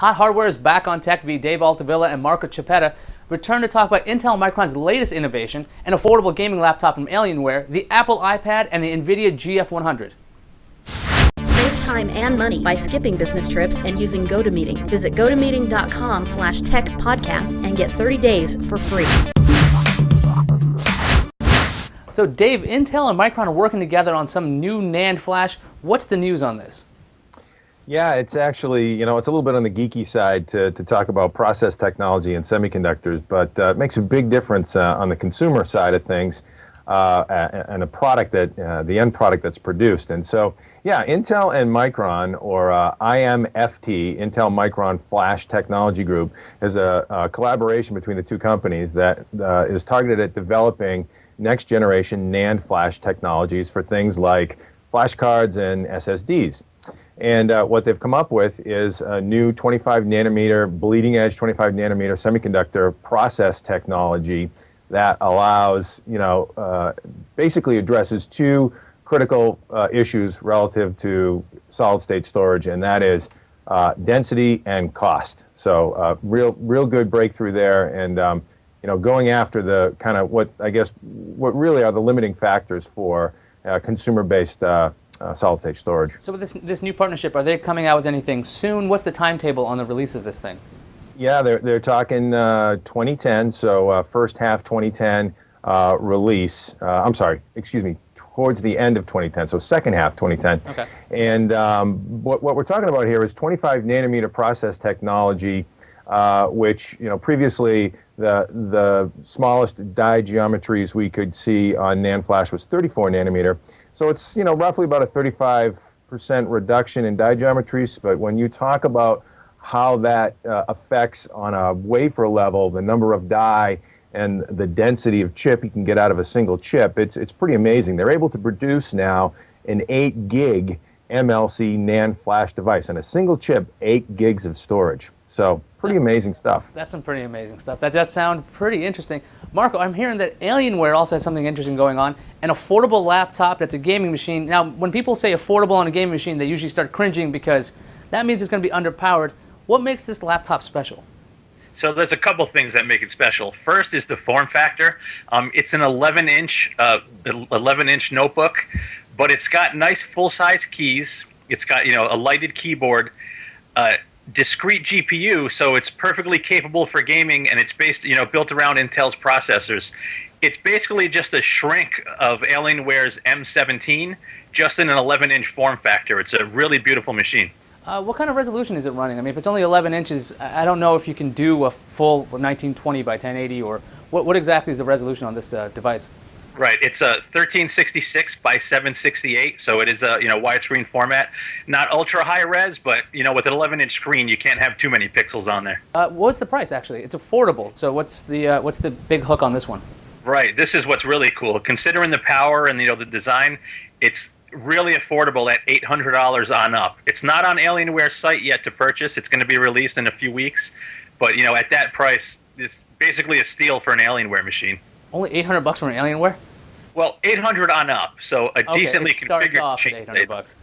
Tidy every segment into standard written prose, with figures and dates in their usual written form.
Hot Hardware is back on Tech. Dave Altavilla and Marco Chiapetta return to talk about Intel and Micron's latest innovation, an affordable gaming laptop from Alienware, the Apple iPad, and the NVIDIA GF100. Save time and money by skipping business trips and using GoToMeeting. Visit gotomeeting.com/techpodcast and get 30 days for free. So Dave, Intel and Micron are working together on some new NAND Flash. What's the news on this? Yeah, it's actually, it's a little bit on the geeky side to talk about process technology and semiconductors, but it makes a big difference on the consumer side of things and the product the end product that's produced. And so, yeah, Intel and Micron, or IMFT, Intel Micron Flash Technology Group, is a collaboration between the two companies that is targeted at developing next generation NAND Flash technologies for things like flash cards and SSDs. And what they've come up with is a new 25 nanometer, bleeding edge 25 nanometer semiconductor process technology that allows, basically addresses two critical issues relative to solid state storage, and that is density and cost. So real good breakthrough there, and going after the kind of what really are the limiting factors for consumer-based solid state storage. So with this new partnership, are they coming out with anything soon? What's the timetable on the release of this thing? Yeah, they're talking 2010, so first half 2010 release. Towards the end of 2010, so second half 2010. Okay. And what we're talking about here is 25 nanometer process technology, which previously the smallest die geometries we could see on NAND Flash was 34 nanometer. So it's roughly about a 35% reduction in die geometries. But when you talk about how that affects on a wafer level the number of die and the density of chip you can get out of a single chip, it's pretty amazing. They're able to produce now an 8 gig MLC NAND Flash device on a single chip, 8 gigs of storage. So pretty amazing stuff. That's some pretty amazing stuff. That does sound pretty interesting. Marco, I'm hearing that Alienware also has something interesting going on, an affordable laptop that's a gaming machine. Now, when people say affordable on a gaming machine, they usually start cringing because that means it's going to be underpowered. What makes this laptop special? So there's a couple things that make it special. First is the form factor. It's an 11-inch notebook, but it's got nice full-size keys. It's got a lighted keyboard, discrete GPU, so it's perfectly capable for gaming, and it's built around Intel's processors. It's basically just a shrink of Alienware's M17, just in an 11-inch form factor. It's a really beautiful machine. What kind of resolution is it running? I mean, if it's only 11 inches, I don't know if you can do a full 1920 by 1080, or what exactly is the resolution on this device? Right, it's a 1366 by 768, so it is a widescreen format. Not ultra high res, but with an 11-inch screen, you can't have too many pixels on there. What's the price actually? It's affordable. So what's the big hook on this one? Right, this is what's really cool. Considering the power and the design, it's really affordable at $800 on up. It's not on Alienware's site yet to purchase. It's going to be released in a few weeks, but at that price, it's basically a steal for an Alienware machine. Only $800 for an Alienware? Well, $800 on up, so a decently it starts configured off machine. at $800.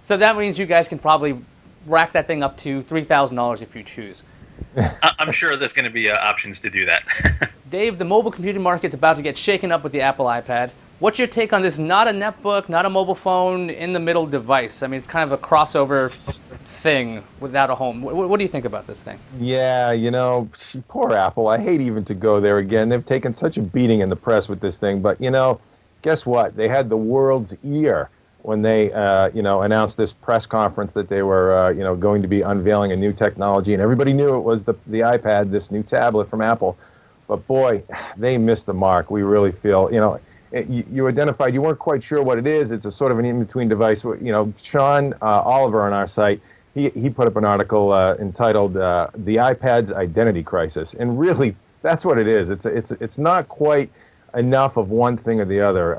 So that means you guys can probably rack that thing up to $3,000 if you choose. I'm sure there's going to be options to do that. Dave, the mobile computing market's about to get shaken up with the Apple iPad. What's your take on this? Not a netbook, not a mobile phone, in the middle device. I mean, it's kind of a crossover thing without a home. What do you think about this thing? Yeah, poor Apple. I hate even to go there again. They've taken such a beating in the press with this thing. But, guess what? They had the world's ear when they, announced this press conference that they were, going to be unveiling a new technology. And everybody knew it was the iPad, this new tablet from Apple. But, boy, they missed the mark. We really feel, you identified, you weren't quite sure what it is. It's a sort of an in-between device. Sean Oliver on our site, he put up an article entitled "The iPad's Identity Crisis," and really, that's what it is. It's not quite enough of one thing or the other.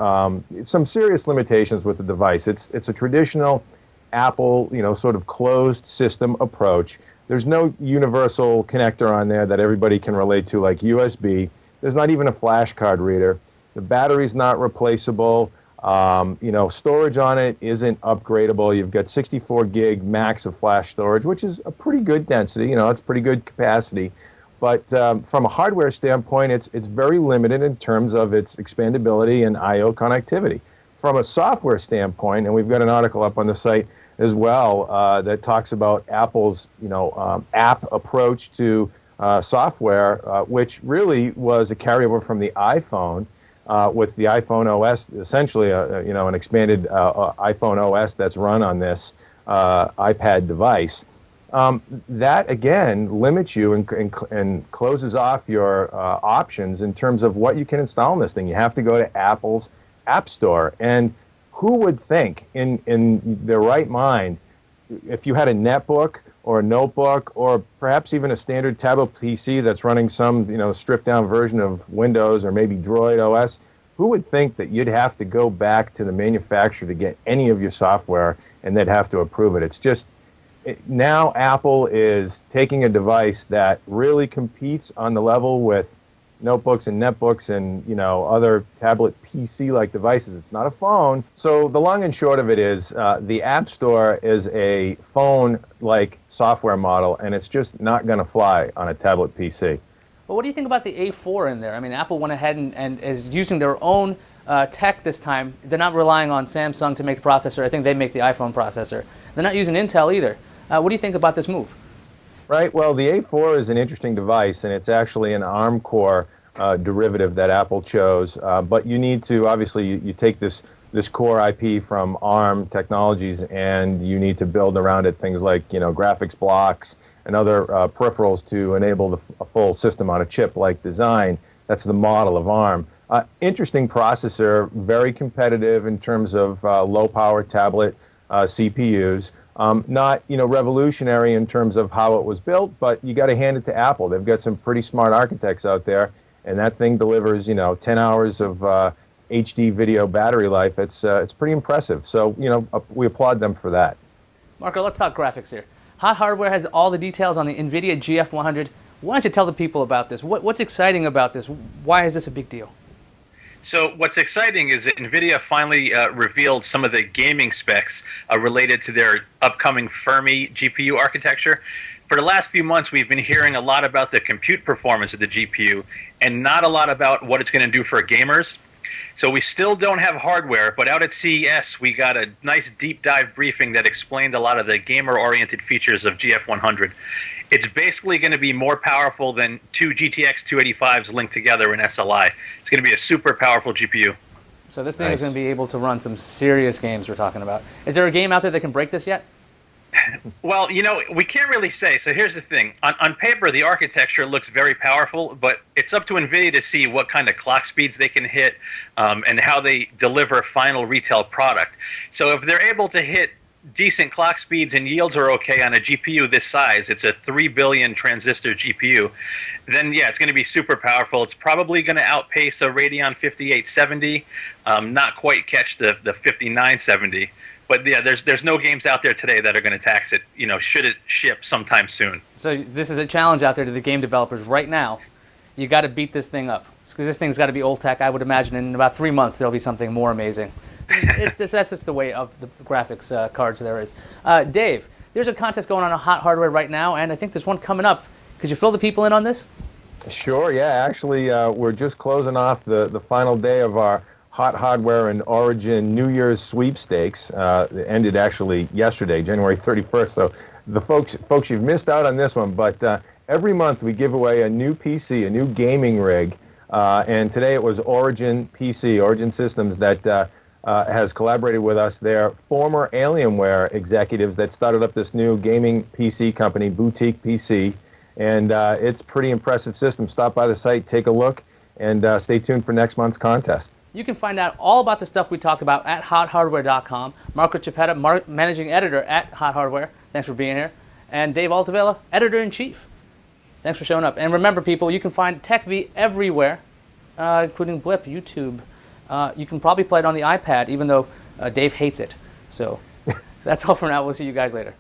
Some serious limitations with the device. It's a traditional Apple, sort of closed system approach. There's no universal connector on there that everybody can relate to, like USB. There's not even a flash card reader. The battery's not replaceable. Storage on it isn't upgradable. You've got 64 gig max of flash storage, which is a pretty good density. It's pretty good capacity. But from a hardware standpoint, it's very limited in terms of its expandability and I/O connectivity. From a software standpoint, and we've got an article up on the site as well that talks about Apple's app approach to software, which really was a carryover from the iPhone. With the iPhone OS, essentially, an expanded iPhone OS that's run on this iPad device. That again limits you and closes off your options in terms of what you can install in this thing. You have to go to Apple's App Store, and who would think in their right mind, if you had a netbook or a notebook or perhaps even a standard tablet PC that's running some stripped down version of Windows or maybe Droid OS, who would think that you'd have to go back to the manufacturer to get any of your software and they'd have to approve it? It's just now Apple is taking a device that really competes on the level with notebooks and netbooks and other tablet PC-like devices. It's not a phone. So the long and short of it is the App Store is a phone-like software model, and it's just not going to fly on a tablet PC. But what do you think about the A4 in there? I mean, Apple went ahead and is using their own tech this time. They're not relying on Samsung to make the processor. I think they make the iPhone processor. They're not using Intel either. What do you think about this move? Right. Well, the A4 is an interesting device, and it's actually an ARM core derivative that Apple chose. But you need to, obviously, you take this core IP from ARM Technologies, and you need to build around it things like graphics blocks and other peripherals to enable a full system on a chip-like design. That's the model of ARM. Interesting processor, very competitive in terms of low-power tablet CPUs. Not revolutionary in terms of how it was built, but you got to hand it to Apple. They've got some pretty smart architects out there, and that thing delivers 10 hours of HD video battery life. It's pretty impressive. So we applaud them for that. Marco, let's talk graphics here. HotHardware has all the details on the NVIDIA GF100. Why don't you tell the people about this? What's exciting about this? Why is this a big deal? So what's exciting is that NVIDIA finally revealed some of the gaming specs related to their upcoming Fermi GPU architecture. For the last few months, we've been hearing a lot about the compute performance of the GPU and not a lot about what it's going to do for gamers. So we still don't have hardware, but out at CES, we got a nice deep dive briefing that explained a lot of the gamer-oriented features of GF100. It's basically going to be more powerful than two GTX 285s linked together in SLI. It's going to be a super powerful GPU. So this thing is going to be able to run some serious games we're talking about. Is there a game out there that can break this yet? Well, we can't really say. So here's the thing. On paper, the architecture looks very powerful, but it's up to NVIDIA to see what kind of clock speeds they can hit and how they deliver final retail product. So if they're able to hit decent clock speeds and yields are okay on a GPU this size, it's a 3 billion transistor GPU, then yeah, it's going to be super powerful. It's probably going to outpace a Radeon 5870, not quite catch the 5970. But yeah, there's no games out there today that are going to tax it, should it ship sometime soon. So this is a challenge out there to the game developers right now. You got to beat this thing up. Because this thing's got to be old tech. I would imagine in about 3 months there'll be something more amazing. That's just the way of the graphics cards there is. Dave, there's a contest going on HotHardware right now, and I think there's one coming up. Could you fill the people in on this? Sure, yeah. Actually, we're just closing off the final day of our HotHardware and Origin New Year's sweepstakes. It ended actually yesterday, January 31st. So the folks, you've missed out on this one. But every month we give away a new PC, a new gaming rig. And today it was Origin PC, Origin Systems, that has collaborated with us. They're former Alienware executives that started up this new gaming PC company, Boutique PC. And it's a pretty impressive system. Stop by the site, take a look, and stay tuned for next month's contest. You can find out all about the stuff we talked about at HotHardware.com. Marco Chiapetta, managing editor at HotHardware. Thanks for being here. And Dave Altavilla, editor-in-chief. Thanks for showing up. And remember, people, you can find TechV everywhere, including Blip, YouTube. You can probably play it on the iPad, even though Dave hates it. So that's all for now. We'll see you guys later.